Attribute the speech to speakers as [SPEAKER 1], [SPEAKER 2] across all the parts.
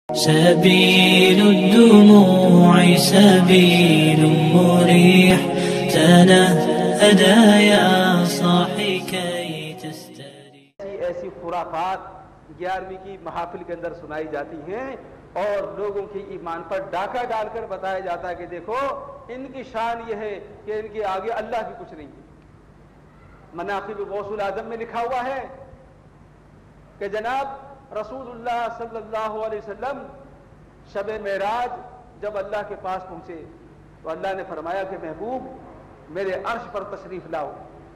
[SPEAKER 1] سبيل الدموع سبيل مريح تنهدى يا صاحي كي تستريح.
[SPEAKER 2] ایسی خرافات 11ویں کی محافل کے اندر سنائی جاتی ہیں اور لوگوں کے ایمان پر ڈاکہ ڈال کر بتایا جاتا ہے کہ دیکھو ان کی شان یہ ہے کہ ان کے آگے اللہ بھی کچھ نہیں ہے. مناقب غوث الاعظم میں لکھا ہوا ہے کہ جناب رسول اللہ صلی اللہ علیہ وسلم شب معراج جب اللہ کے پاس پہنچے تو اللہ نے فرمایا کہ محبوب میرے عرش پر تشریف لاؤ.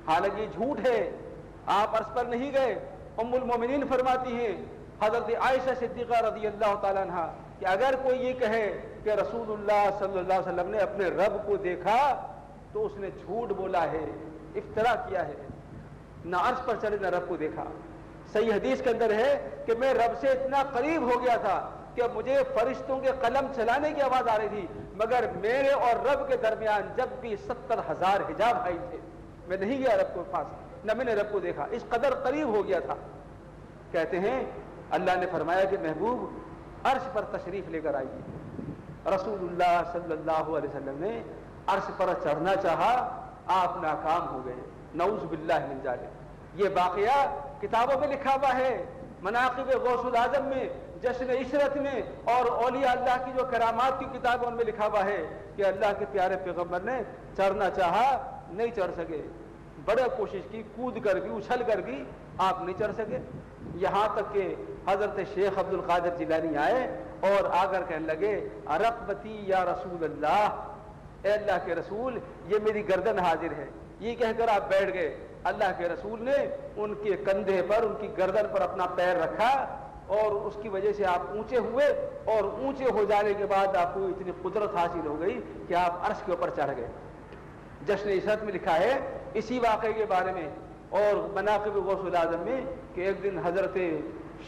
[SPEAKER 2] حالانکہ یہ جھوٹ ہے، آپ عرش پر نہیں گئے. ام المومنین فرماتی ہیں حضرت عائشہ صدیقہ رضی اللہ تعالیٰ عنہ کہ اگر کوئی یہ کہے کہ رسول اللہ صلی اللہ علیہ وسلم نے اپنے رب کو دیکھا تو اس نے جھوٹ بولا ہے، افترا کیا ہے. نہ عرش پر چڑھے نہ رب کو دیکھا. صحیح حدیث کے اندر ہے کہ میں رب سے اتنا قریب ہو گیا تھا کہ مجھے فرشتوں کے قلم چلانے کی آواز آ رہی تھی، مگر میرے اور رب کے درمیان جب بھی 70,000 حجاب آئی تھے میں نہیں گیا رب کے پاس، نہ میں نے رب کو دیکھا. اس قدر قریب ہو گیا تھا. کہتے ہیں اللہ نے فرمایا کہ محبوب عرش پر تشریف لے کر آئیے. رسول اللہ صلی اللہ علیہ وسلم نے عرش پر چڑھنا چاہا، آپ ناکام ہو گئے. نعوذ باللہ من ذالک. یہ واقعہ کتابوں میں لکھا ہوا ہے، مناقب غوث الاعظم میں، جشن عشرت میں، اور اولیاء اللہ کی جو کرامات کی کتابوں میں لکھا ہوا ہے کہ اللہ کے پیارے پیغمبر نے چڑھنا چاہا، نہیں چڑھ سکے. بڑے کوشش کی، کود کر بھی، اچھل کر بھی آپ نہیں چڑھ سکے. یہاں تک کہ حضرت شیخ عبد القادر جیلانی آئے اور آ کر کہنے لگے رقبتی یا رسول اللہ، اے اللہ کے رسول یہ میری گردن حاضر ہے. یہ کہہ کر آپ بیٹھ گئے. اللہ کے رسول نے ان کے کندھے پر، ان کی گردن پر اپنا پیر رکھا اور اس کی وجہ سے آپ اونچے ہوئے، اور اونچے ہو جانے کے بعد آپ کو اتنی قدرت حاصل ہو گئی کہ آپ عرش کے اوپر چڑھ گئے. جشن عشرت میں لکھا ہے اسی واقعے کے بارے میں اور مناقب غوث الاعظم میں کہ ایک دن حضرت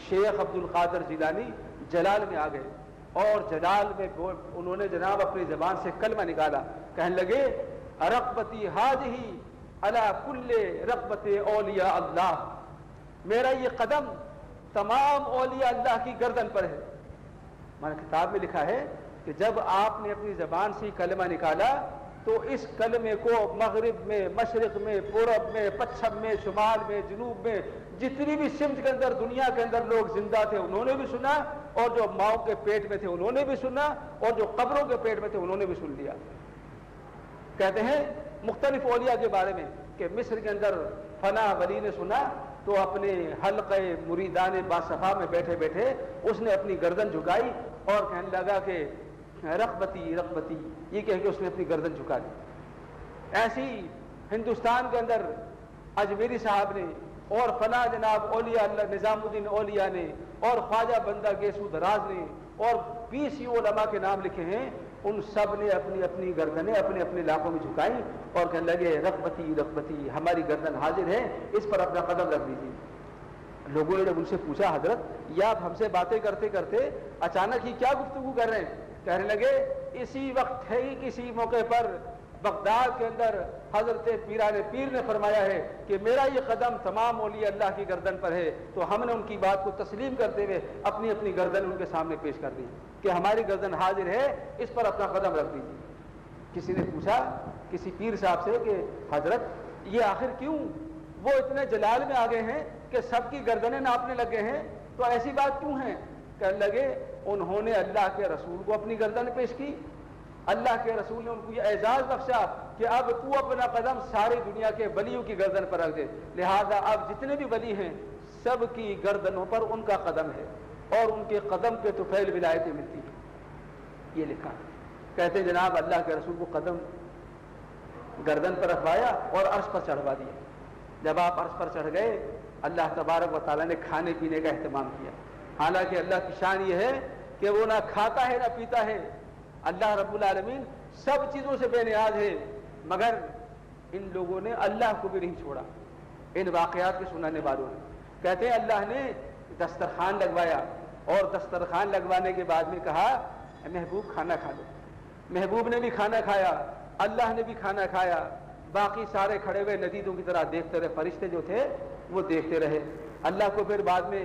[SPEAKER 2] شیخ عبد القادر جیلانی جلال میں آ گئے اور جلال میں انہوں نے جناب اپنی زبان سے کلمہ نکالا. کہنے لگے رقبتی حاجہی علی کل رقبت اولیاء اللہ، میرا یہ قدم تمام اولیاء اللہ کی گردن پر ہے. میں نے کتاب میں لکھا ہے کہ جب آپ نے اپنی زبان سے کلمہ نکالا تو اس کلمے کو مغرب میں، مشرق میں، پورب میں، پچھم میں، شمال میں، جنوب میں، جتنی بھی سمت کے اندر دنیا کے اندر لوگ زندہ تھے انہوں نے بھی سنا، اور جو ماؤں کے پیٹ میں تھے انہوں نے بھی سنا، اور جو قبروں کے پیٹ میں تھے انہوں نے بھی سن لیا. کہتے ہیں مختلف اولیاء کے بارے میں کہ مصر کے اندر فنا ولی نے سنا تو اپنے حلقہ مریدان باصفا میں بیٹھے بیٹھے اس نے اپنی گردن جھکائی اور کہنے لگا کہ رقبتی رقبتی، یہ کہہ کے اس نے اپنی گردن جھکا دی. ایسی ہندوستان کے اندر اجمیری صاحب نے اور فنا جناب اولیاء اللہ نظام الدین اولیاء نے اور خواجہ بندہ گیسو دراز نے اور 20 علماء کے نام لکھے ہیں. ان سب نے اپنی اپنی گردنیں اپنے اپنے علاقوں میں جھکائیں اور کہنے لگے رقبتی رقبتی، ہماری گردن حاضر ہے، اس پر اپنا قدم رکھ دیجیے. لوگوں نے جب ان سے پوچھا حضرت یہ آپ ہم سے باتیں کرتے کرتے اچانک ہی کیا گفتگو کر رہے ہیں؟ کہنے لگے اسی وقت ہے ہی کسی موقع پر بغداد کے اندر حضرت پیران پیر نے فرمایا ہے کہ میرا یہ قدم تمام اولیاء اللہ کی گردن پر ہے، تو ہم نے ان کی بات کو تسلیم کرتے ہوئے اپنی اپنی گردن ان کے سامنے پیش کر دی کہ ہماری گردن حاضر ہے، اس پر اپنا قدم رکھ دیجیے. کسی نے پوچھا کسی پیر صاحب سے کہ حضرت یہ آخر کیوں وہ اتنے جلال میں آ گئے ہیں کہ سب کی گردنیں ناپنے لگے ہیں، تو ایسی بات کیوں ہے؟ کہنے لگے انہوں نے اللہ کے رسول کو اپنی گردن پیش کی، اللہ کے رسول نے ان کو یہ اعزاز بخشا کہ اب تو اپنا قدم ساری دنیا کے ولیوں کی گردن پر رکھ دے، لہذا اب جتنے بھی ولی ہیں سب کی گردنوں پر ان کا قدم ہے اور ان کے قدم کے طفیل ولایتیں ملتی ہیں. یہ لکھا. کہتے ہیں جناب اللہ کے رسول کو قدم گردن پر رکھوایا اور عرش پر چڑھوا دیا. جب آپ عرش پر چڑھ گئے اللہ تبارک و تعالیٰ نے کھانے پینے کا اہتمام کیا. حالانکہ اللہ کی شان یہ ہے کہ وہ نہ کھاتا ہے نہ پیتا ہے. اللہ رب العالمین سب چیزوں سے بے نیاز ہے، مگر ان لوگوں نے اللہ کو بھی نہیں چھوڑا. ان واقعات کے سنانے والوں نے کہتے ہیں اللہ نے دسترخوان لگوایا اور دسترخوان لگوانے کے بعد میں کہا محبوب کھانا کھا لو. محبوب نے بھی کھانا کھایا، اللہ نے بھی کھانا کھایا. باقی سارے کھڑے ہوئے ندیدوں کی طرح دیکھتے رہے. فرشتے جو تھے وہ دیکھتے رہے. اللہ کو پھر بعد میں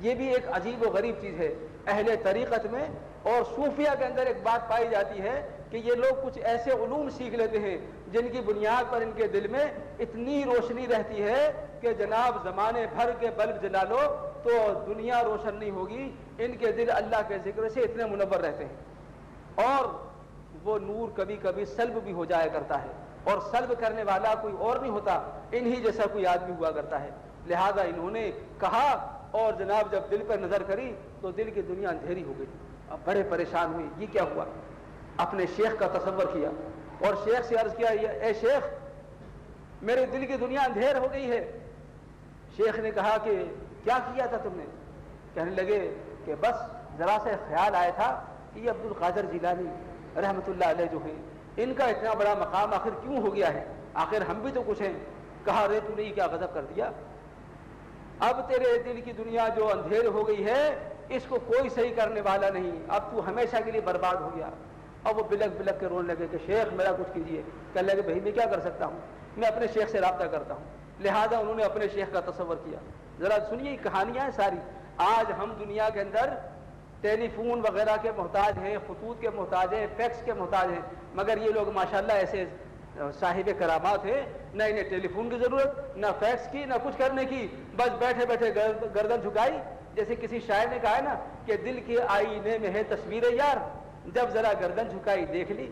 [SPEAKER 2] یہ بھی ایک عجیب و غریب چیز ہے۔ اہل طریقت میں اور صوفیہ کے اندر ایک بات پائی جاتی ہے کہ یہ لوگ کچھ ایسے علوم سیکھ لیتے ہیں جن کی بنیاد پر ان کے دل میں اتنی روشنی رہتی ہے کہ جناب زمانے بھر کے بلب جلا لو تو دنیا روشن نہیں ہوگی، ان کے دل اللہ کے ذکر سے اتنے منور رہتے ہیں، اور وہ نور کبھی کبھی سلب بھی ہو جایا کرتا ہے، اور سلب کرنے والا کوئی اور نہیں ہوتا، انہی جیسا کوئی آدمی ہوا کرتا ہے۔ لہذا انہوں نے کہا اور جناب جب دل پر نظر کری تو دل کی دنیا اندھیری ہو گئی، اب بڑے پریشان ہوئے، یہ کیا ہوا؟ اپنے شیخ کا تصور کیا اور شیخ سے عرض کیا، اے شیخ میرے دل کی دنیا اندھیر ہو گئی ہے۔ شیخ نے کہا کہ کیا کیا تھا تم نے؟ کہنے لگے کہ بس ذرا سے خیال آیا تھا کہ یہ عبد القادر جیلانی رحمۃ اللہ علیہ جو ہیں ان کا اتنا بڑا مقام آخر کیوں ہو گیا ہے، آخر ہم بھی تو کچھ ہیں۔ کہا رے تو نے یہ کیا غضب کر دیا، اب تیرے دل کی دنیا جو اندھیر ہو گئی ہے اس کو کوئی صحیح کرنے والا نہیں، اب تو ہمیشہ کے لیے برباد ہو گیا۔ اب وہ بلک بلک کے رونے لگے کہ شیخ میرا کچھ کیجیے۔ کہنے لگے بھائی میں کیا کر سکتا ہوں، میں اپنے شیخ سے رابطہ کرتا ہوں۔ لہذا انہوں نے اپنے شیخ کا تصور کیا۔ ذرا سنیے کہانیاں ہیں ساری۔ آج ہم دنیا کے اندر ٹیلی فون وغیرہ کے محتاج ہیں، خطوط کے محتاج ہیں، فیکس کے محتاج ہیں، مگر یہ لوگ ماشاءاللہ ایسے صاحب کرامات ہیں، نہ انہیں ٹیلی فون کی ضرورت، نہ فیکس کی، نہ کچھ کرنے کی، بس بیٹھے بیٹھے گردن جھکائی۔ جیسے کسی شاعر نے کہا ہے نا کہ دل کے آئینے میں ہے تصویر یار، جب ذرا گردن جھکائی دیکھ لی۔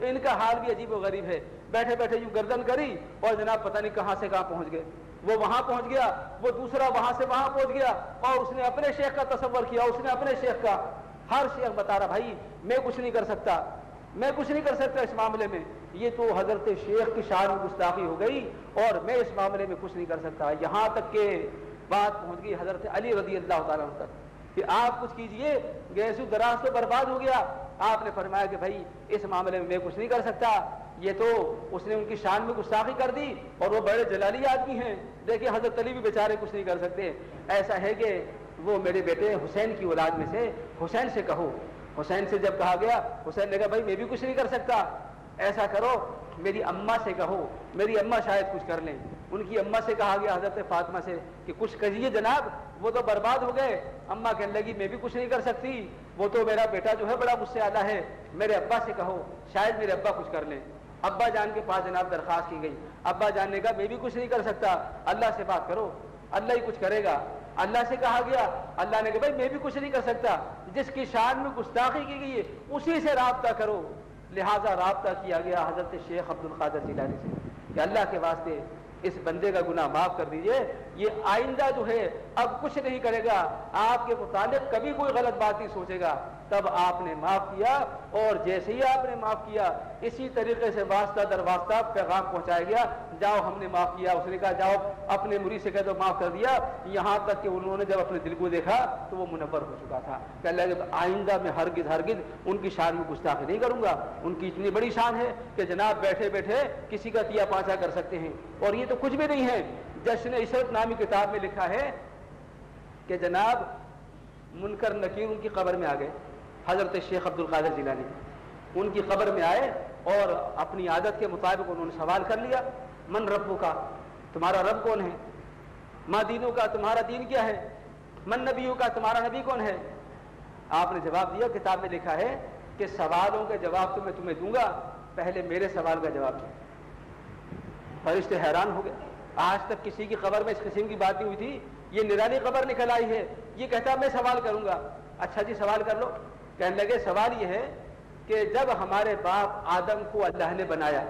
[SPEAKER 2] ان کا حال بھی عجیب و غریب ہے، بیٹھے بیٹھے یوں گردن کری اور جناب پتہ نہیں کہاں سے کہاں پہنچ گئے، وہ وہاں پہنچ گیا، وہ دوسرا وہاں سے وہاں پہنچ گیا، اور اس نے اپنے شیخ کا تصور کیا، اس نے اپنے شیخ کا۔ ہر شیخ بتا رہا بھائی میں کچھ نہیں کر سکتا، میں کچھ نہیں کر سکتا اس معاملے میں، یہ تو حضرت شیخ کی شان میں گستاخی ہو گئی اور میں اس معاملے میں کچھ نہیں کر سکتا۔ یہاں تک کہ بات پہنچ گئی حضرت علی رضی اللہ تعالیٰ عنہ تک کہ آپ کچھ کیجئے، گیسو دراز تو برباد ہو گیا۔ آپ نے فرمایا کہ بھائی اس معاملے میں میں کچھ نہیں کر سکتا، یہ تو اس نے ان کی شان میں گستاخی کر دی اور وہ بڑے جلالی آدمی ہیں، دیکھیے حضرت علی بھی بیچارے کچھ نہیں کر سکتے۔ ایسا ہے کہ وہ میرے بیٹے حسین کی اولاد میں سے حسین سے کہو۔ حسین سے جب کہا گیا، حسین نے کہا بھائی میں بھی کچھ نہیں کر سکتا، ایسا کرو میری اماں سے کہو، میری اماں شاید کچھ کر لیں۔ ان کی اماں سے کہا گیا حضرت فاطمہ سے کہ کچھ کہیے جناب، وہ تو برباد ہو گئے۔ اماں کہنے لگی میں بھی کچھ نہیں کر سکتی، وہ تو میرا بیٹا جو ہے بڑا مجھ سے اعلیٰ ہے، میرے ابا سے کہو شاید میرے ابا کچھ کر لیں۔ ابا جان کے پاس جناب درخواست کی گئی، ابا جان نے کہا میں بھی کچھ نہیں کر سکتا، اللہ سے بات کرو، اللہ ہی کچھ کرے گا۔ اللہ سے کہا گیا، اللہ نے کہا بھائی میں بھی کچھ نہیں کر سکتا، جس کی شان میں گستاخی کی گئی ہے اسی سے رابطہ کرو۔ لہذا رابطہ کیا گیا حضرت شیخ عبد القادر جیلانی سے کہ اللہ کے واسطے اس بندے کا گناہ معاف کر دیجئے، یہ آئندہ جو ہے اب کچھ نہیں کرے گا، آپ کے متعلق کبھی کوئی غلط بات نہیں سوچے گا۔ تب آپ نے معاف کیا، اور جیسے ہی آپ نے معاف کیا اسی طریقے سے واسطہ در واسطہ پیغام پہنچایا گیا، جاؤ ہم نے معاف کیا۔ اس نے کہا جاؤ اپنے مرید سے کہہ دو معاف کر دیا۔ یہاں تک کہ انہوں نے جب اپنے دل کو دیکھا تو وہ منور ہو چکا تھا کہ اللہ جب آئندہ میں ہرگز ان کی شان میں گستاخی نہیں کروں گا۔ ان کی اتنی بڑی شان ہے کہ جناب بیٹھے بیٹھے کسی کا تیا پانچا کر سکتے ہیں، اور یہ تو کچھ بھی نہیں ہے۔ جشن عشرت نامی کتاب میں لکھا ہے کہ جناب منکر نکیر ان کی قبر میں آ گئے، حضرت شیخ عبد القادر جیلانی ان کی قبر میں آئے اور اپنی عادت کے مطابق انہوں نے سوال کر لیا، من ربو کا، تمہارا رب کون ہے؟ ما دینوں کا، تمہارا دین کیا ہے؟ من نبیوں کا، تمہارا نبی کون ہے؟ آپ نے جواب دیا، کتاب میں لکھا ہے کہ سوالوں کے جواب تو میں تمہیں دوں گا، پہلے میرے سوال کا جواب دیں۔ فرشتے حیران ہو گئے، آج تک کسی کی قبر میں اس قسم کی بات نہیں ہوئی تھی، یہ نرالی قبر نکل آئی ہے، یہ کہتا میں سوال کروں گا۔ اچھا جی سوال کر لو۔ کہنے لگے سوال یہ ہے کہ جب ہمارے باپ آدم کو اللہ نے بنایا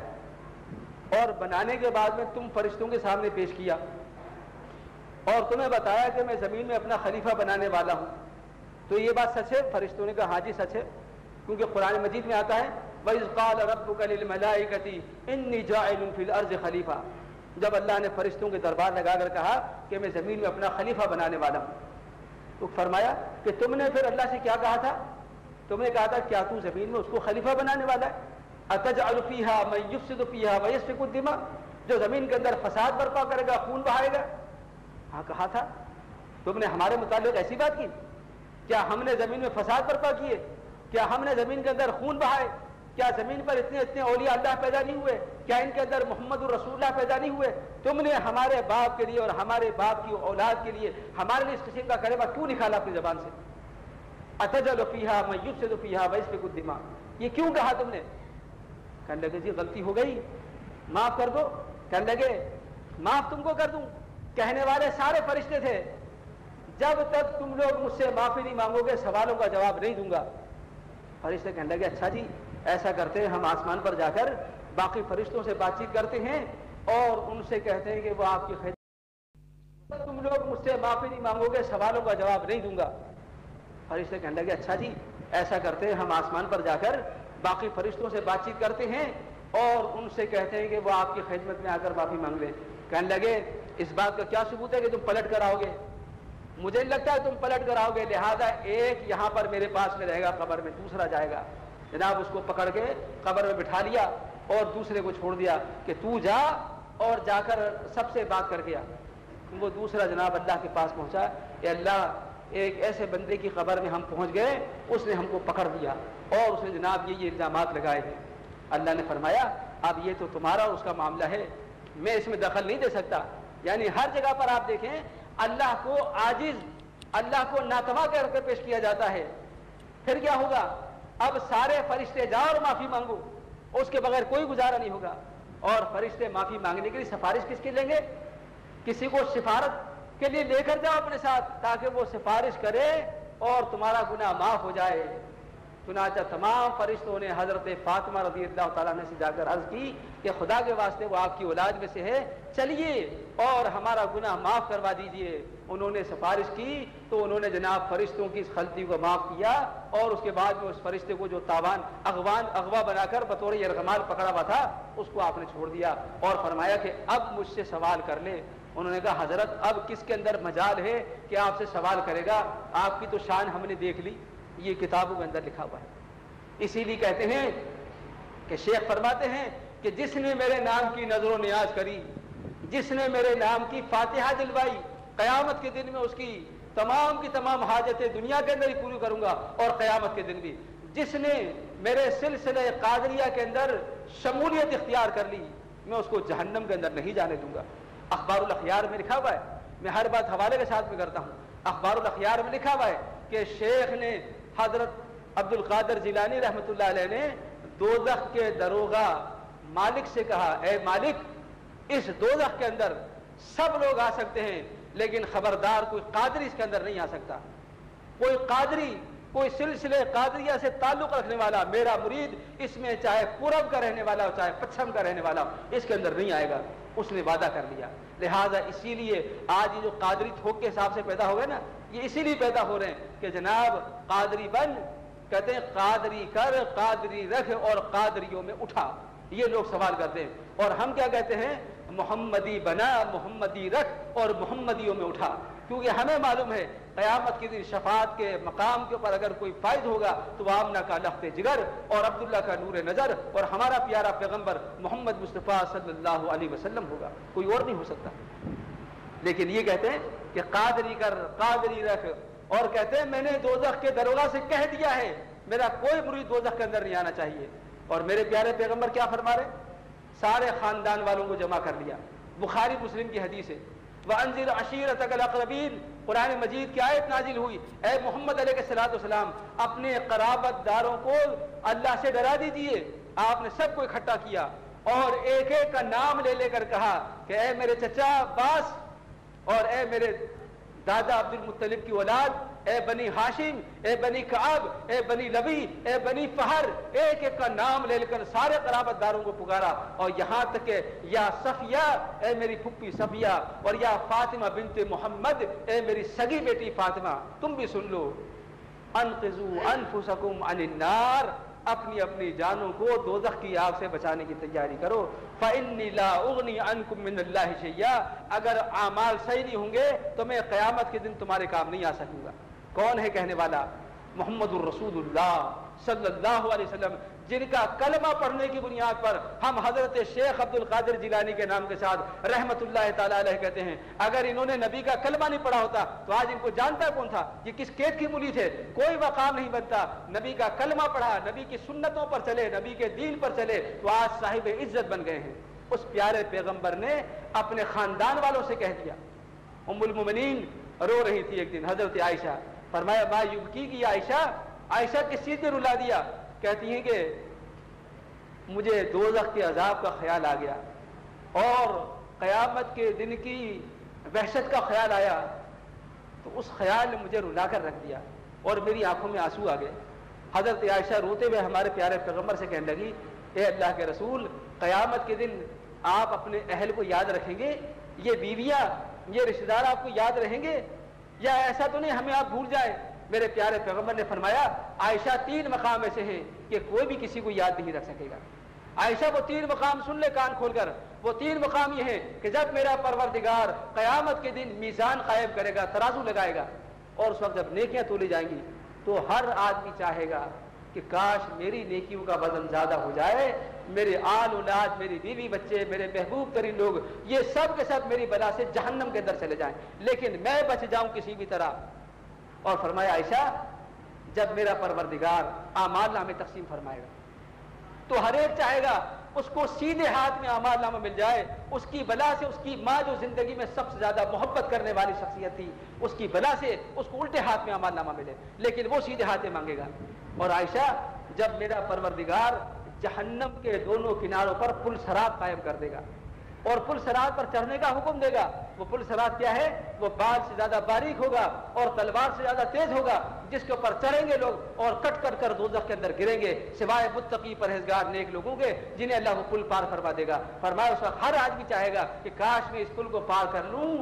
[SPEAKER 2] اور بنانے کے بعد میں تم فرشتوں کے سامنے پیش کیا اور تمہیں بتایا کہ میں زمین میں اپنا خلیفہ بنانے والا ہوں، تو یہ بات سچ ہے؟ فرشتوں نے کہا ہاں جی سچ ہے، کیونکہ قرآن مجید میں آتا ہے وَإِذْ قَالَ رَبُّكَ لِلْمَلَائِكَةِ إِنِّي جَاعِلٌ فِي الْأَرْضِ خَلِيفَةً، جب اللہ نے فرشتوں کے دربار لگا کر کہا کہ میں زمین میں اپنا خلیفہ بنانے والا ہوں، تو فرمایا کہ تم نے پھر اللہ سے کیا کہا تھا؟ تم نے کہا تھا کیا تو زمین میں اس کو خلیفہ بنانے والا ہے؟ أَتَجْعَلُ فِيهَا مَن يُفْسِدُ فِيهَا وَيَسْفِكُ الدِّمَاءَ، جو زمین کے اندر فساد برپا کرے گا، خون بہائے گا۔ ہاں کہا تھا، تم نے ہمارے متعلق ایسی بات کی؟ کیا ہم نے زمین میں فساد برپا کیے؟ کیا ہم نے زمین کے اندر خون بہائے؟ کیا زمین پر اتنے اتنے اولیاء اللہ پیدا نہیں ہوئے؟ کیا ان کے اندر محمد الرسول اللہ پیدا نہیں ہوئے؟ تم نے ہمارے باپ کے لیے اور ہمارے باپ کی اولاد کے لیے ہمارے لیے اس قسم کا کلمہ کیوں نکالا اپنی زبان سے؟ اتجعل فیہا من یفسد فیہا ویسفک الدماء، یہ کیوں کہا تم نے؟ کہنے لگے جی غلطی ہو گئی، معاف کر دو۔ کہنے لگے معاف تم کو کر دوں؟ کہنے والے سارے فرشتے تھے، جب تک تم لوگ مجھ سے معافی نہیں مانگو گے سوالوں کا جواب نہیں دوں گا۔ فرشتے کہنے لگے اچھا جی ایسا کرتے ہیں، ہم آسمان پر جا کر باقی فرشتوں سے بات چیت کرتے ہیں اور ان سے کہتے ہیں کہ وہ آپ کی خدمت، تم لوگ مجھ سے معافی نہیں مانگو گے سوالوں کا جواب نہیں دوں گا۔ فرشتے کہنے لگے اچھا جی ایسا کرتے ہیں، ہم آسمان پر جا کر باقی فرشتوں سے بات چیت کرتے ہیں اور ان سے کہتے ہیں کہ وہ آپ کی خدمت میں آ کر معافی مانگ لیں۔ کہنے لگے اس بات کا کیا ثبوت ہے کہ تم پلٹ کر آؤ گے؟ مجھے نہیں لگتا ہے تم پلٹ کر آؤ گے، لہذا ایک یہاں پر میرے پاس میں رہے گا قبر میں، دوسرا جائے گا۔ جناب اس کو پکڑ کے قبر میں بٹھا لیا اور دوسرے کو چھوڑ دیا کہ تو جا اور جا کر سب سے بات کر کے آ۔ وہ دوسرا جناب اللہ کے پاس پہنچا، اے اللہ ایک ایسے بندے کی قبر میں ہم پہنچ گئے، اس نے ہم کو پکڑ دیا اور اس نے جناب یہ الزامات لگائے ہیں۔ اللہ نے فرمایا اب یہ تو تمہارا اس کا معاملہ ہے، میں اس میں دخل نہیں دے سکتا۔ یعنی ہر جگہ پر آپ دیکھیں اللہ کو عاجز، اللہ کو ناتواں کر کے پیش کیا جاتا ہے۔ پھر کیا ہوگا؟ اب سارے فرشتے جاؤ اور معافی مانگو، اس کے بغیر کوئی گزارا نہیں ہوگا۔ اور فرشتے معافی مانگنے کے لیے سفارش کس کی لیں گے؟ کسی کو سفارت کے لیے لے کر جاؤ اپنے ساتھ تاکہ وہ سفارش کرے اور تمہارا گناہ معاف ہو جائے۔ چنانچہ تمام فرشتوں نے حضرت فاطمہ رضی اللہ تعالیٰ عنہ سے جا کر عرض کی کہ خدا کے واسطے وہ آپ کی اولاد میں سے ہے، چلیے اور ہمارا گناہ معاف کروا دیجئے۔ انہوں نے سفارش کی تو انہوں نے جناب فرشتوں کی اس غلطی کو معاف کیا اور اس کے بعد میں اس فرشتے کو جو تاوان اغوا بنا کر بطور یرغمال پکڑا ہوا تھا اس کو آپ نے چھوڑ دیا اور فرمایا کہ اب مجھ سے سوال کر لے۔ انہوں نے کہا حضرت اب کس کے اندر مجال ہے کہ آپ سے سوال کرے گا، آپ کی تو شان ہم نے دیکھ لی، یہ کتابوں کے اندر لکھا ہوا ہے۔ اسی لیے کہتے ہیں کہ شیخ فرماتے ہیں کہ جس نے میرے نام کی نظر و نیاز کری، جس نے میرے نام کی فاتحہ دلوائی، قیامت کے دن میں اس کی تمام حاجتیں دنیا کے اندر ہی پوری کروں گا اور قیامت کے دن بھی۔ جس نے میرے سلسلے قادریہ کے اندر شمولیت اختیار کر لی، میں اس کو جہنم کے اندر نہیں جانے دوں گا۔ اخبار الاخیار میں لکھا ہوا ہے، میں ہر بات حوالے کے ساتھ میں کرتا ہوں، اخبار الاخیار میں لکھا ہوا ہے کہ شیخ نے حضرت عبد القادر جیلانی رحمۃ اللہ علیہ نے دوزخ کے دروغہ مالک سے کہا، اے مالک اس دوزخ کے اندر سب لوگ آ سکتے ہیں لیکن خبردار کوئی قادری اس کے اندر نہیں آ سکتا۔ کوئی قادری، کوئی سلسلے قادریہ سے تعلق رکھنے والا میرا مرید اس میں چاہے پورب کا رہنے والا ہو چاہے پچھم کا رہنے والا ہو اس کے اندر نہیں آئے گا۔ اس نے وعدہ کر لیا۔ لہذا اسی لیے آج یہ جو قادری تھوک کے حساب سے پیدا ہو گئے نا، یہ اسی لیے پیدا ہو رہے ہیں کہ جناب قادری بن، کہتے ہیں قادری کر، قادری رکھ اور قادریوں میں اٹھا، یہ لوگ سوال کرتے ہیں۔ اور ہم کیا کہتے ہیں؟ محمدی بنا، محمدی رکھ اور محمدیوں میں اٹھا، کیونکہ ہمیں معلوم ہے قیامت کے دن شفاعت کے مقام کے اوپر اگر کوئی فائز ہوگا تو وہ آمنہ کا لخت جگر اور عبداللہ کا نور نظر اور ہمارا پیارا پیغمبر محمد مصطفیٰ صلی اللہ علیہ وسلم ہوگا، کوئی اور نہیں ہو سکتا۔ لیکن یہ کہتے ہیں کہ قادری کر، قادری رکھ، اور کہتے ہیں میں نے دوزخ کے دروغہ سے کہہ دیا ہے میرا کوئی مرید دوزخ کے اندر نہیں آنا چاہیے۔ اور میرے پیارے پیغمبر کیا فرما رہے؟ سارے خاندان والوں کو جمع کر لیا۔ بخاری مسلم کی حدیث ہے، وَأَنذِرْ عَشِيرَتَكَ الْأَقْرَبِينَ، قرآن مجید کی آیت نازل ہوئی، اے محمد علیہ السلام اپنے قرابت داروں کو اللہ سے ڈرا دیجئے۔ آپ نے سب کو اکٹھا کیا اور ایک ایک کا نام لے لے کر کہا کہ اے میرے چچا عباس اور اے میرے دادا عبد المطلب کی اولاد، اے بنی ہاشم، اے بنی کعب، اے بنی لبی، اے بنی فہر، ایک ایک کا نام لے کر سارے قرابت داروں کو پکارا، اور یہاں تک کہ یا صفیہ، اے میری پھپھی صفیہ، اور یا فاطمہ بنت محمد، اے میری سگی بیٹی فاطمہ، تم بھی سن لو، انقذوا انفسکم عن النار، اپنی اپنی جانوں کو دوزخ کی آگ سے بچانے کی تیاری کرو۔ فإنی لا اغنی عنکم من اللہ شیئا، اگر اعمال صحیح نہیں ہوں گے تو میں قیامت کے دن تمہارے کام نہیں آ سکوں گا۔ کون ہے کہنے والا؟ محمد الرسول اللہ صلی اللہ علیہ وسلم، جن کا کلمہ پڑھنے کی بنیاد پر ہم حضرت شیخ عبد القادر جیلانی کے نام کے ساتھ رحمت اللہ تعالی علیہ کہتے ہیں، اگر انہوں نے نبی کا کلمہ نہیں پڑھا ہوتا تو آج ان کو جانتا کون تھا؟ یہ کس قید کی مولی تھے؟ کوئی مقام نہیں بنتا۔ نبی کا کلمہ پڑھا، نبی کی سنتوں پر چلے، نبی کے دین پر چلے تو آج صاحب عزت بن گئے ہیں۔ اس پیارے پیغمبر نے اپنے خاندان والوں سے کہہ دیا، ام المومنین رو رہی تھی ایک دن، حضرت عائشہ، فرمایا ما یبکی کی عائشہ، عائشہ کس چیز نے رلا دیا؟ کہتی ہیں کہ مجھے دوزخ کے عذاب کا خیال آ گیا اور قیامت کے دن کی وحشت کا خیال آیا، تو اس خیال نے مجھے رلا کر رکھ دیا اور میری آنکھوں میں آنسو آ گئے۔ حضرت عائشہ روتے ہوئے ہمارے پیارے پیغمبر سے کہنے لگی، اے اللہ کے رسول، قیامت کے دن آپ اپنے اہل کو یاد رکھیں گے؟ یہ بیویاں، یہ رشتہ دار آپ کو یاد رہیں گے؟ یا ایسا تو نہیں ہمیں آپ بھول جائیں؟ میرے پیارے پیغمبر نے فرمایا، عائشہ 3 مقام ایسے ہیں کہ کوئی بھی کسی کو یاد نہیں رکھ سکے گا۔ عائشہ وہ 3 مقام سن لے کان کھول کر، وہ 3 مقام یہ ہیں کہ جب میرا پروردگار قیامت کے دن میزان قائم کرے گا، ترازو لگائے گا، اور اس وقت جب نیکیاں تولی جائیں گی تو ہر آدمی چاہے گا کہ کاش میری نیکیوں کا وزن زیادہ ہو جائے، میرے آل اولاد، میری بیوی بچے، میرے محبوب ترین لوگ، یہ سب کے سب میری بلا سے جہنم کے اندر چلے جائیں، لیکن میں بچ جاؤں کسی بھی طرح۔ اور فرمایا عائشہ، جب میرا پروردگار اعمال نامے تقسیم فرمائے گا تو ہر ایک چاہے گا اس کو سیدھے ہاتھ میں اعمال نامہ مل جائے۔ اس کی بلا سے اس کی ماں جو زندگی میں سب سے زیادہ محبت کرنے والی شخصیت تھی، اس کی بلا سے اس کو الٹے ہاتھ میں اعمال نامہ ملے، لیکن وہ سیدھے ہاتھ میں مانگے گا۔ اور عائشہ، جب میرا پروردگار جہنم کے دونوں کناروں پر پل صراط قائم کر دے گا اور پل صراط پر چڑھنے کا حکم دے گا، وہ پل صراط کیا ہے؟ وہ بال سے زیادہ باریک ہوگا اور تلوار سے زیادہ تیز ہوگا، جس کے اوپر چڑھیں گے لوگ اور کٹ کٹ کر دوزخ کے اندر گریں گے، سوائے متقی پرہیزگار نیک لوگوں کے جنہیں اللہ وہ پل پار فرما دے گا۔ فرمایا اس وقت ہر آدمی چاہے گا کہ کاش میں اس پل کو پار کر لوں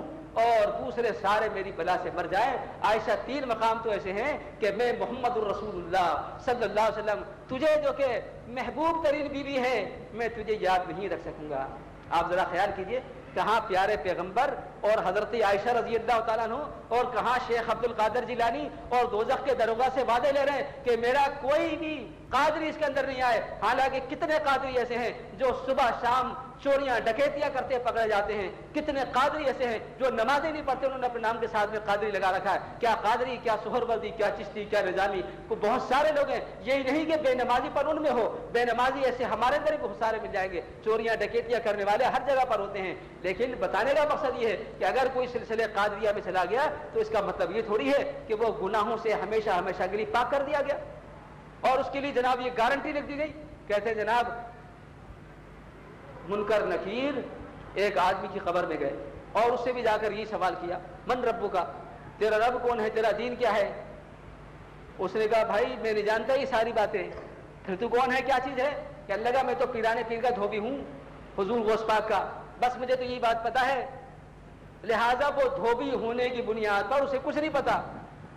[SPEAKER 2] اور دوسرے سارے میری بلا سے مر جائیں۔ عائشہ 3 مقام تو ایسے ہیں کہ میں محمد الرسول اللہ صلی اللہ علیہ وسلم، تجھے جو کہ محبوب ترین بیوی ہے، میں تجھے یاد نہیں رکھ سکوں گا۔ آپ ذرا خیال کیجئے، کہاں پیارے پیغمبر اور حضرت عائشہ رضی اللہ تعالیٰ عنہ، اور کہاں شیخ عبد القادر جیلانی اور دوزخ کے دروگا سے وعدے لے رہے ہیں کہ میرا کوئی بھی قادری اس کے اندر نہیں آئے۔ حالانکہ کتنے قادری ایسے ہیں جو صبح شام چوریاں ڈکیتیاں کرتے پکڑے جاتے ہیں، کتنے قادری ایسے ہیں جو نمازیں نہیں پڑھتے، انہوں نے اپنے نام کے ساتھ میں قادری لگا رکھا ہے۔ کیا قادری، کیا سہروردی، کیا چشتی، کیا نظامی، بہت سارے لوگ ہیں۔ یہی نہیں کہ بے نمازی پر ان میں ہو، بے نمازی ایسے ہمارے اندر بھی بہت سارے مل جائیں گے، چوریاں ڈکیتیاں کرنے والے ہر جگہ پر ہوتے ہیں۔ لیکن بتانے کا مقصد یہ ہے کہ اگر کوئی سلسلے قادریہ میں چلا گیا تو اس کا مطلب یہ تھوڑی ہے کہ وہ گناہوں سے ہمیشہ ہمیشہ کے لیے پاک کر دیا گیا، اور اس کے لیے جناب یہ گارنٹی لکھ دی گئی۔ کہتے ہیں جناب منکر نکیر ایک آدمی کی قبر میں گئے اور اس سے بھی جا کر یہ سوال کیا، من ربو کا، تیرا رب کون ہے، تیرا دین کیا ہے؟ اس نے کہا بھائی میں نہیں جانتا یہ ساری باتیں، پھر تو کون ہے، کیا چیز ہے؟ کہنے لگا میں تو پیرانے پیر کا دھوبی ہوں، حضور غوث پاک کا، بس مجھے تو یہ بات پتا ہے۔ لہذا وہ دھوبی ہونے کی بنیاد پر اسے کچھ نہیں پتا،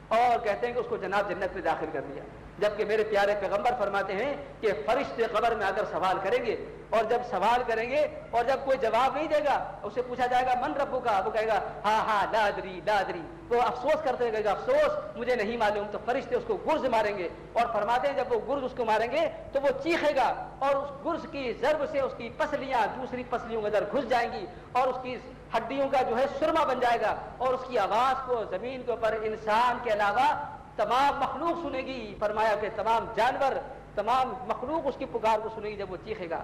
[SPEAKER 2] اور کہتے ہیں کہ اس کو جناب جنت میں داخل کر دیا۔ جبکہ میرے پیارے پیغمبر فرماتے ہیں کہ فرشتے قبر میں آ کر سوال کریں گے، اور جب سوال کریں گے اور جب کوئی جواب نہیں دے گا، اسے پوچھا جائے گا من ربو کا، وہ کہے گا ہاں ہاں لا ادری لا ادری، وہ افسوس کرتے کہے گا افسوس مجھے نہیں معلوم۔ تو فرشتے اس کو گرز ماریں گے، اور فرماتے ہیں جب وہ گرز اس کو ماریں گے تو وہ چیخے گا، اور اس گرز کی ضرب سے اس کی پسلیاں دوسری پسلیوں کے اندر گھس جائیں گی، اور اس کی ہڈیوں کا جو ہے سرما بن جائے گا، اور اس کی آواز کو زمین کے اوپر انسان کے علاوہ تمام مخلوق سنے گی۔ فرمایا کہ تمام جانور، تمام مخلوق اس کی پکار کو سنے گی جب وہ چیخے گا۔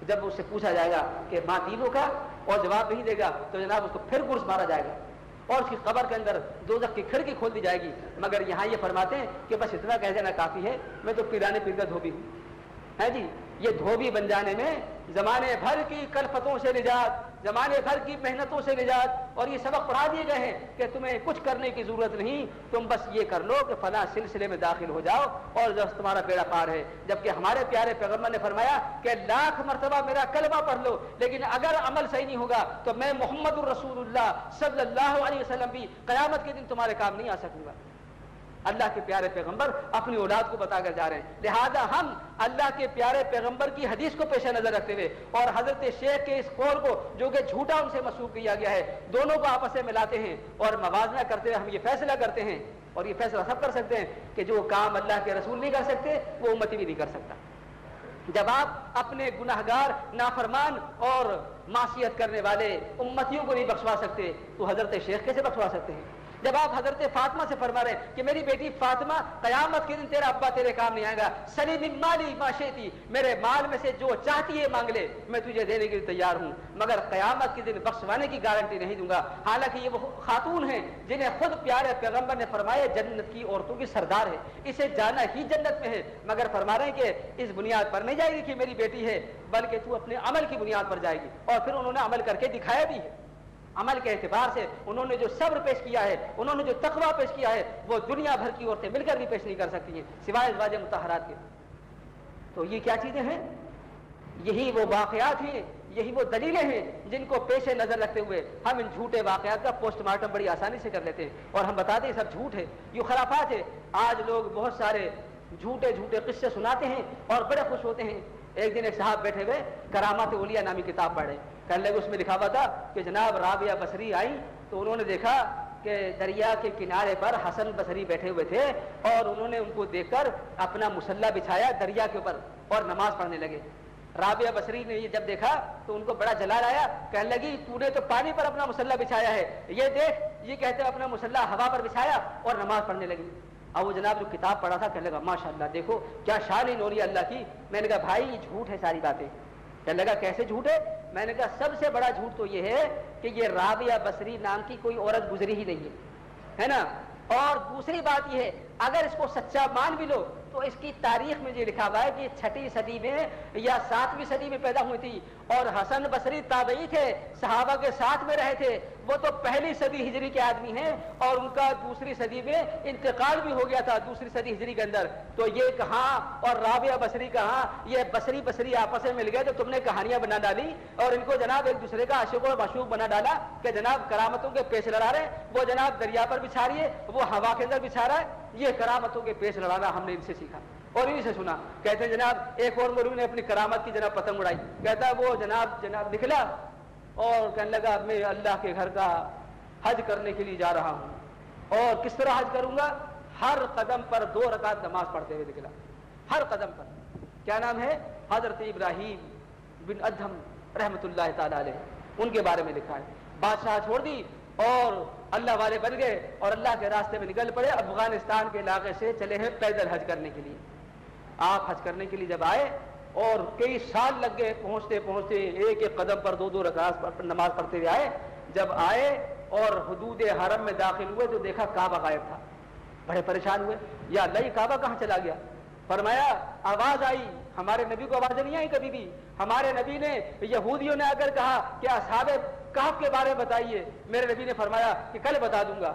[SPEAKER 2] جب اس سے پوچھا جائے گا کہ ماں تینوں کا، اور جواب نہیں دے گا تو جناب اس کو پھر گرز مارا جائے گا، اور اس کی قبر کے اندر دوزخ کی کھڑکی کھول دی جائے گی۔ مگر یہاں یہ فرماتے ہیں کہ بس اتنا کہہ دینا کافی ہے، میں تو پیرانے پیر کا دھوبی ہوں، ہے جی۔ یہ دھوبی بن جانے میں زمانے بھر کی کلفتوں سے نجات، زمانے بھر کی محنتوں سے نجات، اور یہ سبق پڑھا دیے گئے ہیں کہ تمہیں کچھ کرنے کی ضرورت نہیں، تم بس یہ کر لو کہ فلاں سلسلے میں داخل ہو جاؤ اور جب تمہارا بیڑا پار ہے۔ جبکہ ہمارے پیارے پیغمبر نے فرمایا کہ 1,00,000 مرتبہ میرا کلمہ پڑھ لو، لیکن اگر عمل صحیح نہیں ہوگا تو میں محمد الرسول اللہ صلی اللہ علیہ وسلم بھی قیامت کے دن تمہارے کام نہیں آ سکوں گا۔ اللہ کے پیارے پیغمبر اپنی اولاد کو بتا کر جا رہے ہیں. لہذا ہم اللہ کے پیارے پیغمبر کی حدیث کو پیش نظر رکھتے ہوئے اور حضرت شیخ کے اس قول کو جو کہ جھوٹا ان سے مسروق کیا گیا ہے، دونوں کو آپس میں ملاتے ہیں اور موازنہ کرتے ہوئے ہم یہ فیصلہ کرتے ہیں، اور یہ فیصلہ سب کر سکتے ہیں کہ جو کام اللہ کے رسول نہیں کر سکتے وہ امتی بھی نہیں کر سکتا. جب آپ اپنے گناہگار، نافرمان اور معصیت کرنے والے امتیوں کو نہیں بخشوا سکتے تو حضرت شیخ کیسے بخشوا سکتے ہیں؟ جب آپ حضرت فاطمہ سے فرما رہے ہیں کہ میری بیٹی فاطمہ قیامت کے دن تیرا ابا تیرے کام نہیں آئے گا، سلی من مالی ما شئتی، میرے مال میں سے جو چاہتی ہے مانگ لے، میں تجھے دینے کے لیے تیار ہوں، مگر قیامت کے دن بخشوانے کی گارنٹی نہیں دوں گا. حالانکہ یہ وہ خاتون ہیں جنہیں خود پیارے پیغمبر نے فرمایا جنت کی عورتوں کی سردار ہے، اسے جانا ہی جنت میں ہے، مگر فرما رہے ہیں کہ اس بنیاد پر نہیں جائے گی کہ میری بیٹی ہے، بلکہ تو اپنے عمل کی بنیاد پر جائے گی. اور پھر انہوں نے عمل کر کے دکھایا بھی ہے. عمل کے اعتبار سے انہوں نے جو صبر پیش کیا ہے، انہوں نے جو تقویٰ پیش کیا ہے، وہ دنیا بھر کی عورتیں مل کر بھی پیش نہیں کر سکتی ہیں سوائے ازواج مطہرات کے. تو یہ کیا چیزیں ہیں؟ یہی وہ واقعات ہیں، یہی وہ دلیلیں ہیں جن کو پیش نظر رکھتے ہوئے ہم ان جھوٹے واقعات کا پوسٹ مارٹم بڑی آسانی سے کر لیتے ہیں اور ہم بتا دیں سب جھوٹ ہے، یہ خرافات ہے. آج لوگ بہت سارے جھوٹے جھوٹے قصے سناتے ہیں اور بڑے خوش ہوتے ہیں. ایک دن ایک صاحب بیٹھے ہوئے کرامات اولیاء نامی کتاب پڑھے، کہنے لگے اس میں لکھا ہوا تھا کہ جناب رابعہ بصری آئی تو انہوں نے دیکھا کہ دریا کے کنارے پر حسن بصری بیٹھے ہوئے تھے اور انہوں نے ان کو دیکھ کر اپنا مسلح بچھایا دریا کے اوپر اور نماز پڑھنے لگے. رابعہ بصری نے یہ جب دیکھا تو ان کو بڑا جلال آیا، کہنے لگی تو نے تو پانی پر اپنا مسلح بچھایا ہے، یہ دیکھ یہ کہتے اپنا مسلح ہوا پر بچھایا اور نماز پڑھنے لگی. اب وہ جناب جو کتاب پڑھا تھا کہنے لگا ماشاءاللہ دیکھو کیا شان نوری اللہ کی. میں نے کہا بھائی یہ جھوٹ ہے ساری باتیں. کہنے لگا کیسے جھوٹ ہے؟ میں نے کہا سب سے بڑا جھوٹ تو یہ ہے کہ یہ رابعہ بصری نام کی کوئی عورت گزری ہی نہیں ہے نا. اور دوسری بات یہ ہے اگر اس کو سچا مان بھی لو تو اس کی تاریخ میں یہ لکھا ہوا ہے کہ 6ویں صدی میں یا 7ویں صدی میں پیدا ہوئی تھی اور حسن بصری تابعی تھے، صحابہ کے ساتھ میں رہے تھے، وہ تو 1 صدی ہجری کے آدمی ہیں اور ان کا 2 صدی میں انتقال بھی ہو گیا تھا 2 صدی ہجری کے اندر. تو یہ کہاں اور رابعہ بصری کہاں، یہ بصری آپس میں مل گئے تو تم نے کہانیاں بنا ڈالی اور ان کو جناب ایک دوسرے کا عاشق و معشوق بنا ڈالا کہ جناب کرامتوں کے پیش لڑا رہے ہیں. وہ جناب دریا پر بچھا رہی ہے، وہ ہوا کے اندر بچھا رہا ہے. یہ کرامتوں کے پیش لڑانا ہم نے ان سے سیکھا اور انہیں سے سنا. کہتے ہیں جناب ایک اور مولوی نے اپنی کرامت کی جناب پتنگ اڑائی. کہتا ہے وہ جناب نکلا اور کہنے لگا میں اللہ کے گھر کا حج کرنے کے لیے جا رہا ہوں اور کس طرح حج کروں گا، ہر قدم پر 2 رکعت نماز پڑھتے ہوئے نکلا، ہر قدم پر. کیا نام ہے؟ حضرت ابراہیم بن ادہم رحمت اللہ تعالی علیہ، ان کے بارے میں لکھا ہے. بادشاہ چھوڑ دی اور اللہ والے بن گئے اور اللہ کے راستے میں نکل پڑے. افغانستان کے علاقے سے چلے ہیں پیدل حج کرنے کے لیے. آپ حج کرنے کے لیے جب آئے اور کئی سال لگ گئے پہنچتے پہنچتے، ایک ایک قدم پر 2 رکعت نماز پڑھتے ہوئے آئے. جب آئے اور حدود حرم میں داخل ہوئے تو دیکھا کعبہ غائب تھا. بڑے پریشان ہوئے، یا اللہ یہ کعبہ کہاں چلا گیا؟ فرمایا آواز آئی، ہمارے نبی کو آواز نہیں آئی کبھی بھی. ہمارے نبی نے یہودیوں نے اگر کہا کہ اصحاب کہف کے بارے میں بتائیے، میرے نبی نے فرمایا کہ کل بتا دوں گا.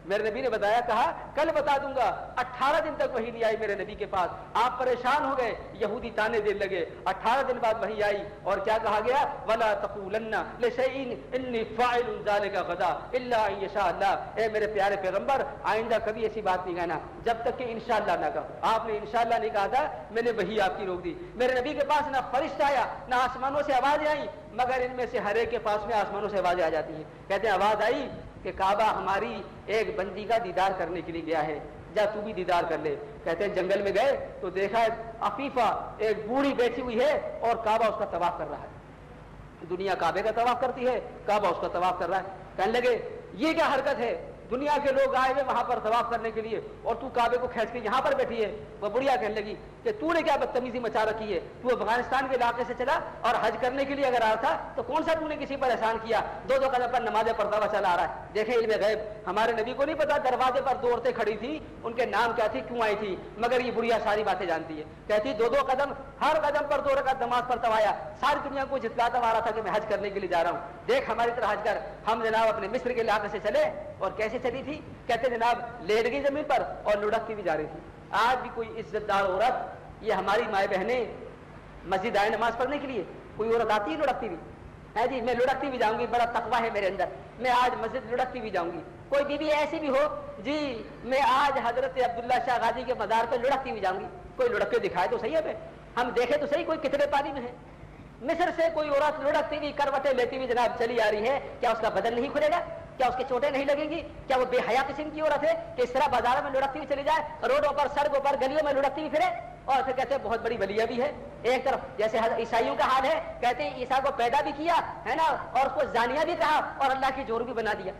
[SPEAKER 2] میرے نبی نے بتایا، کہا کل بتا دوں گا. 18 دن تک وحی نہیں آئی میرے نبی کے پاس. آپ پریشان ہو گئے، یہودی تانے دینے لگے. 18 دن بعد وحی آئی اور کیا کہا گیا؟ وَلَا تَقُولَنَّ لِشَيْءٍ إِنِّي فَاعِلٌ ذَلِكَ غَدًا إِلَّا أَن يَشَاءَ اللَّهُ. اے میرے پیارے پیغمبر آئندہ کبھی ایسی بات نہیں کہنا جب تک کہ انشاءاللہ نہ کہو. آپ نے انشاءاللہ نہیں کہا تھا، میں نے وحی آپ کی روک دی. میرے نبی کے پاس نہ فرشتہ آیا نہ آسمانوں سے آوازیں آئیں، مگر ان میں سے ہر ایک کے پاس میں آسمانوں سے آوازیں آ جاتی ہیں. کہتے ہیں آواز آئی کہ کعبہ ہماری ایک بندی کا دیدار کرنے کے لیے گیا ہے، جا تو بھی دیدار کر لے. کہتے ہیں جنگل میں گئے تو دیکھا عفیفہ ایک بوڑھی بیٹھی ہوئی ہے اور کعبہ اس کا طواف کر رہا ہے. دنیا کعبے کا طواف کرتی ہے، کعبہ اس کا طواف کر رہا ہے. کہنے لگے یہ کیا حرکت ہے، دنیا کے لوگ آئے ہوئے وہاں پر طواف کرنے کے لیے اور تو کعبے کو کھینچ کے یہاں پر بیٹھی ہے. وہ بڑھیا کہنے لگی کہ تو نے کیا بدتمیزی مچا رکھی ہے، تو افغانستان کے علاقے سے چلا اور حج کرنے کے لیے اگر آیا تھا تو کون سا تو نے کسی پر احسان کیا، 2 قدم پر نمازیں پڑھتا ہوا چلا آ رہا ہے. دیکھیں علم غیب، ہمارے نبی کو نہیں پتا دروازے پر 2 عورتیں کھڑی تھی، ان کے نام کیا تھی، کیوں آئی تھی، مگر یہ بڑھیا ساری باتیں جانتی ہے. کہتی 2 قدم، ہر قدم پر 2 رکعت نماز پڑھتا آیا. ساری دنیا کو جتلاتا آ رہا تھا کہ میں حج کرنے کے لیے جا رہا ہوں، دیکھ ہماری طرح حج کر. ہم جناب اپنے مصر کے علاقے سے چلے اور کیسے چلی تھی؟ کہتے جناب لیٹ گئی زمین پر اور لڑکتی بھی جا رہی تھی. آج بھی کوئی عزت دار عورت، یہ ہماری مائیں بہنیں مسجد آئے نماز پڑھنے کے لیے، کوئی عورت آتی ہے لڑکتی بھی ہے؟ جی میں لڑکتی بھی جاؤں گی، بڑا تقویٰ ہے میرے اندر، میں آج مسجد لڑکتی بھی جاؤں گی.
[SPEAKER 3] کوئی بیوی ایسی بھی ہو جی میں آج حضرت عبداللہ شاہ غازی کے مزار پہ لڑکتی ہوئی جاؤں گی، کوئی لڑک کے دکھائے تو صحیح ہے، ہم دیکھیں تو صحیح کوئی کتنے پانی میں ہے۔ مصر سے کوئی عورت لڑکتی ہوئی کروٹیں لیتی ہوئی جناب چلی آ رہی ہے، کیا اس کا بدن نہیں کھلے گا؟ کیا اس کے چوٹیں نہیں لگیں گی؟ کیا وہ بے حیا قسم کی عورت ہے کہ اس طرح بازاروں میں لڑکتی ہوئی چلی جائے، روڈوں پر سڑکوں پر گلیوں میں لڑکتی ہوئی پھرے؟ اور پھر کہتے ہیں بہت بڑی ولیہ بھی ہے۔ ایک طرف جیسے عیسائیوں کا حال ہے، کہتے ہیں عیسیٰ کو پیدا بھی کیا ہے نا، اور اس کو زانیہ بھی کہا اور اللہ کی جور بھی بنا دیا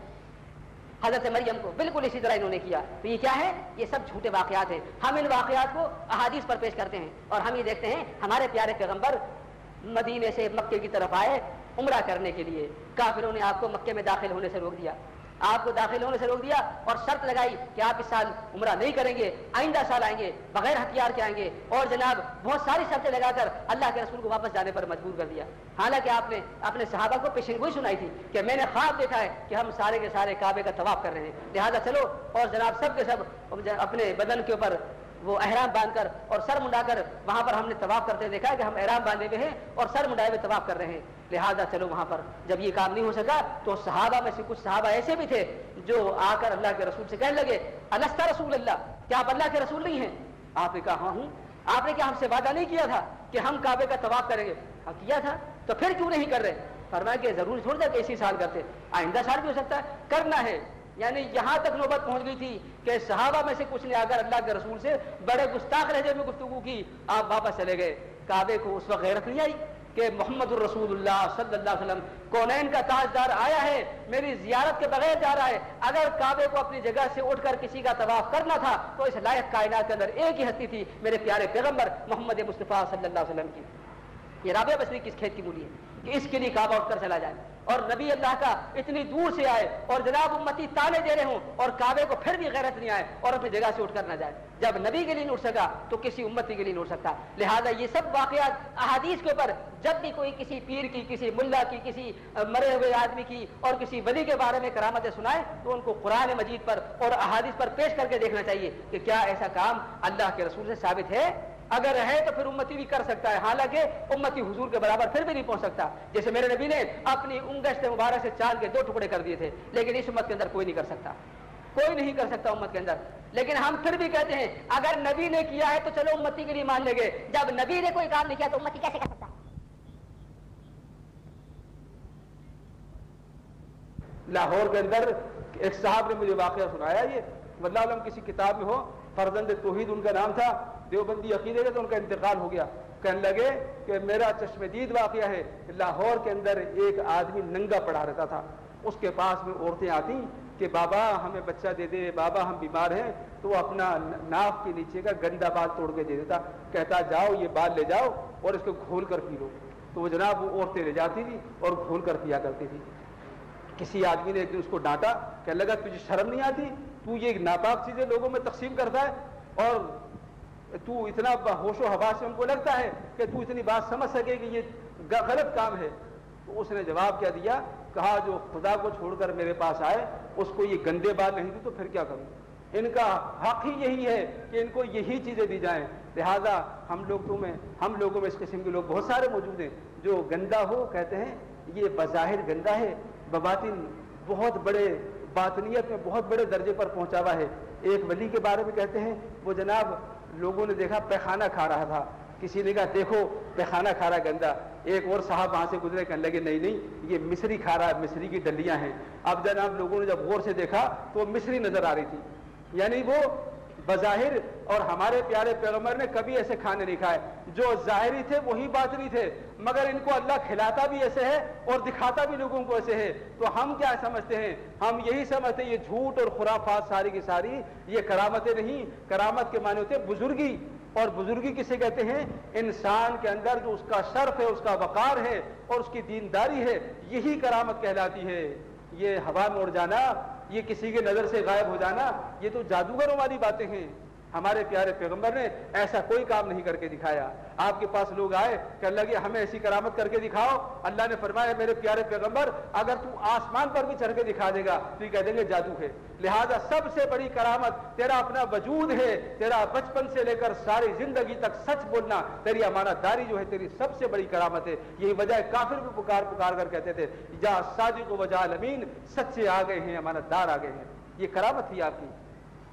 [SPEAKER 3] حضرت مریم کو، بالکل اسی طرح انہوں نے کیا۔ تو یہ کیا ہے؟ یہ سب جھوٹے واقعات ہیں۔ ہم ان واقعات کو احادیث پر پیش کرتے ہیں اور ہم یہ دیکھتے ہیں ہمارے پیارے پیغمبر مدینے سے مکے کی طرف آئے عمرہ کرنے کے لیے، کافروں نے آپ کو مکے میں داخل ہونے سے روک دیا، آپ کو داخل ہونے سے روک دیا اور شرط لگائی کہ آپ اس سال عمرہ نہیں کریں گے، آئندہ سال آئیں گے، بغیر ہتھیار کے آئیں گے، اور جناب بہت ساری شرطیں لگا کر اللہ کے رسول کو واپس جانے پر مجبور کر دیا۔ حالانکہ آپ نے اپنے صحابہ کو پیشن گوئی سنائی تھی کہ میں نے خواب دیکھا ہے کہ ہم سارے کے سارے کعبے کا طواف کر رہے ہیں، لہذا چلو، اور جناب سب کے سب اپنے بدن کے اوپر وہ احرام باندھ کر اور سر منڈا کر وہاں پر ہم نے طواف کرتے دیکھا ہے کہ ہم احرام باندھے ہوئے ہیں اور سر منڈائے ہوئے طواف کر رہے ہیں، لہذا چلو وہاں پر۔ جب یہ کام نہیں ہو سکا تو صحابہ میں سے کچھ صحابہ ایسے بھی تھے جو آ کر اللہ کے رسول سے کہنے لگے الست رسول اللہ، کیا آپ اللہ کے رسول نہیں ہیں؟ آپ نے کہا ہاں ہوں۔ آپ نے کیا ہم سے وعدہ نہیں کیا تھا کہ ہم کعبے کا طواف کریں گے؟ ہاں کیا تھا، تو پھر کیوں نہیں کر رہے؟ فرمایا کہ ضرور چھوڑ دیا کہ اسی سال کرتے، آئندہ سال بھی ہو سکتا ہے، کرنا ہے۔ یعنی یہاں تک نوبت پہنچ گئی تھی کہ صحابہ میں سے کچھ نے آ کر اللہ کے رسول سے بڑے گستاخ لہجے میں گفتگو کی، آپ واپس چلے گئے۔ کعبے کو اس وقت غیرت نہیں آئی کہ محمد الرسول اللہ صلی اللہ علیہ وسلم کونین کا تاجدار آیا ہے، میری زیارت کے بغیر جا رہا ہے۔ اگر کعبے کو اپنی جگہ سے اٹھ کر کسی کا طواف کرنا تھا تو اس لائق کائنات کے اندر ایک ہی ہستی تھی، میرے پیارے پیغمبر محمد مصطفیٰ صلی اللہ علیہ وسلم کی۔ یہ رابعہ بصری کس کھیت کی مولی ہے کہ اس کے لیے کعبہ اٹھ کر چلا جائے، اور نبی اللہ کا اتنی دور سے آئے اور جناب امتی تانے دے رہے ہوں اور کعبے کو پھر بھی غیرت نہیں آئے اور اپنی جگہ سے اٹھ کر نہ جائے۔ جب نبی کے لیے نہیں اٹھ سکا تو کسی امتی کے لیے نہیں اٹھ سکتا۔ لہذا یہ سب واقعات احادیث کے اوپر جب بھی کوئی کسی پیر کی، کسی ملا کی، کسی مرے ہوئے آدمی کی اور کسی ولی کے بارے میں کرامتیں سنائے تو ان کو قرآن مجید پر اور احادیث پر پیش کر کے دیکھنا چاہیے کہ کیا ایسا کام اللہ کے رسول سے ثابت ہے؟ اگر ہے تو پھر امتی بھی کر سکتا ہے، حالانکہ امتی حضور کے برابر پھر بھی نہیں پہنچ سکتا۔ جیسے میرے نبی نے اپنی انگشت مبارک سے چاند کے 2 ٹکڑے کر دیے تھے، لیکن اس امت کے اندر کوئی نہیں کر سکتا، کوئی نہیں کر سکتا امت کے اندر۔ لیکن ہم پھر بھی کہتے ہیں اگر نبی نے کیا ہے تو چلو امتی کے لیے مان لیں گے، جب نبی نے کوئی کام نہیں کیا تو امتی کیسے کر سکتا؟
[SPEAKER 2] لاہور کے اندر ایک صاحب نے مجھے واقعہ سنایا، یہ واللہ علم کسی کتاب میں ہو، فرزند توحید ان کا نام تھا، دیوبندی عقیدے کا، تو ان کا انتقال ہو گیا۔ کہنے لگے کہ میرا چشم دید واقعہ ہے، لاہور کے اندر ایک آدمی ننگا پڑا رہتا تھا، اس کے پاس میں عورتیں آتی کہ بابا ہمیں بچہ دے دے، بابا ہم بیمار ہیں، تو وہ اپنا ناف کے نیچے کا گندا بال توڑ کے دے دیتا، کہتا جاؤ یہ بال لے جاؤ اور اس کو گھول کر پی لو۔ تو وہ جناب وہ عورتیں لے جاتی تھی اور گھول کر پیا کرتی تھی۔ کسی آدمی نے ایک دن اس کو ڈانٹا، کہنے لگا تجھے شرم نہیں آتی؟ تو یہ ناپاک چیزیں لوگوں میں تقسیم کرتا ہے اور تو اتنا ہوش و حواس سے ان کو لگتا ہے کہ تو اتنی بات سمجھ سکے کہ یہ غلط کام ہے۔ تو اس نے جواب کیا دیا، کہا جو خدا کو چھوڑ کر میرے پاس آئے اس کو یہ گندے بال نہیں دی تو پھر کیا کروں؟ ان کا حق ہی یہی ہے کہ ان کو یہی چیزیں دی جائیں۔ لہذا ہم لوگوں میں اس قسم کے لوگ بہت سارے موجود ہیں جو گندا ہو کہتے ہیں یہ بظاہر گندا ہے، بباطن بہت بڑے باطنیت میں بہت بڑے درجے پر پہنچا ہوا ہے۔ ایک ولی کے بارے میں کہتے ہیں وہ جناب لوگوں نے دیکھا پیخانہ کھا رہا تھا، کسی نے کہا دیکھو پیخانہ کھا رہا گندا، ایک اور صاحب وہاں سے گزرے کہنے لگے نہیں نہیں یہ مصری کھا رہا ہے، مصری کی ڈلیاں ہیں۔ اب جناب لوگوں نے جب غور سے دیکھا تو وہ مصری نظر آ رہی تھی، یعنی وہ بظاہر، اور ہمارے پیارے پیغمبر نے کبھی ایسے کھانے نہیں کھائے، جو ظاہری تھے وہی باطنی تھے، مگر ان کو اللہ کھلاتا بھی ایسے ہے اور دکھاتا بھی لوگوں کو ایسے ہے۔ تو ہم کیا سمجھتے ہیں؟ ہم یہی سمجھتے ہیں یہ جھوٹ اور خرافات ساری کی ساری یہ کرامتیں نہیں، کرامت کے معنی ہوتے ہیں بزرگی، اور بزرگی کسے کہتے ہیں؟ انسان کے اندر جو اس کا شرف ہے، اس کا وقار ہے اور اس کی دینداری ہے، یہی کرامت کہلاتی ہے۔ یہ ہوا میں اڑ جانا، یہ کسی کے نظر سے غائب ہو جانا، یہ تو جادوگروں والی باتیں ہیں۔ ہمارے پیارے پیغمبر نے ایسا کوئی کام نہیں کر کے دکھایا۔ آپ کے پاس لوگ آئے کہ اللہ کی ہمیں ایسی کرامت کر کے دکھاؤ، اللہ نے فرمایا میرے پیارے پیغمبر اگر تو آسمان پر بھی چڑھ کے دکھا دے گا تو یہ کہہ دیں گے جادو ہے۔ لہذا سب سے بڑی کرامت تیرا اپنا وجود ہے، تیرا بچپن سے لے کر ساری زندگی تک سچ بولنا، تیری امانت داری جو ہے تیری سب سے بڑی کرامت ہے۔ یہی وجہ ہے کافر بھی پکار کر کہتے تھے یا صادق و وجہ امین، سچے آ گئے ہیں، امانت دار آ گئے ہیں۔ یہ کرامت تھی آپ کی.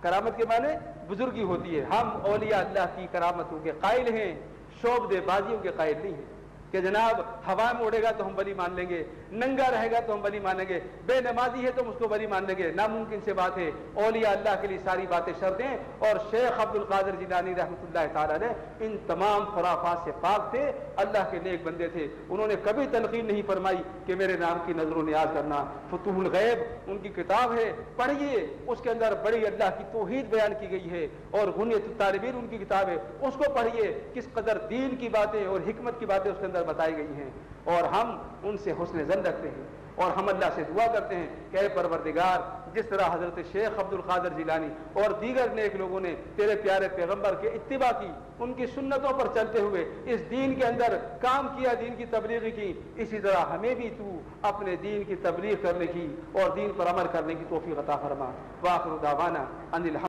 [SPEAKER 2] کرامت کے معنی بزرگی ہوتی ہے. ہم اولیاء اللہ کی کرامتوں کے قائل ہیں, شعبدے بازیوں کے قائل نہیں ہیں کہ جناب ہوا میں اڑے گا تو ہم ولی مان لیں گے, ننگا رہے گا تو ہم ولی مانیں گے, بے نمازی ہے تو ہم اس کو ولی مان لیں گے. ناممکن سے بات ہے. اولیاء اللہ کے لیے ساری باتیں شرط ہیں. اور شیخ عبد القادر جیلانی رحمۃ اللہ تعالیٰ نے ان تمام خرافات سے پاک تھے, اللہ کے نیک بندے تھے. انہوں نے کبھی تلقین نہیں فرمائی کہ میرے نام کی نظر و نیاز کرنا. فتوح الغیب ان کی کتاب ہے, پڑھیے, اس کے اندر بڑی اللہ کی توحید بیان کی گئی ہے. اور غنیۃ الطالبین ان کی کتاب ہے, اس کو پڑھیے, کس قدر دین کی باتیں اور حکمت کی باتیں اس کے اندر بتائی گئی ہیں. اور ہم ان سے حسن ظن رکھتے ہیں اور ہم اللہ سے دعا کرتے ہیں کہ اے پروردگار, جس طرح حضرت شیخ عبد القادر جیلانی اور دیگر نیک لوگوں نے تیرے پیارے پیغمبر کے اتباع کی, ان کی سنتوں پر چلتے ہوئے اس دین کے اندر کام کیا, دین کی تبلیغ کی, اسی طرح ہمیں بھی تو اپنے دین کی تبلیغ کرنے کی اور دین پر عمل کرنے کی توفیق عطا فرما. وآخر دعوانا ان الحمد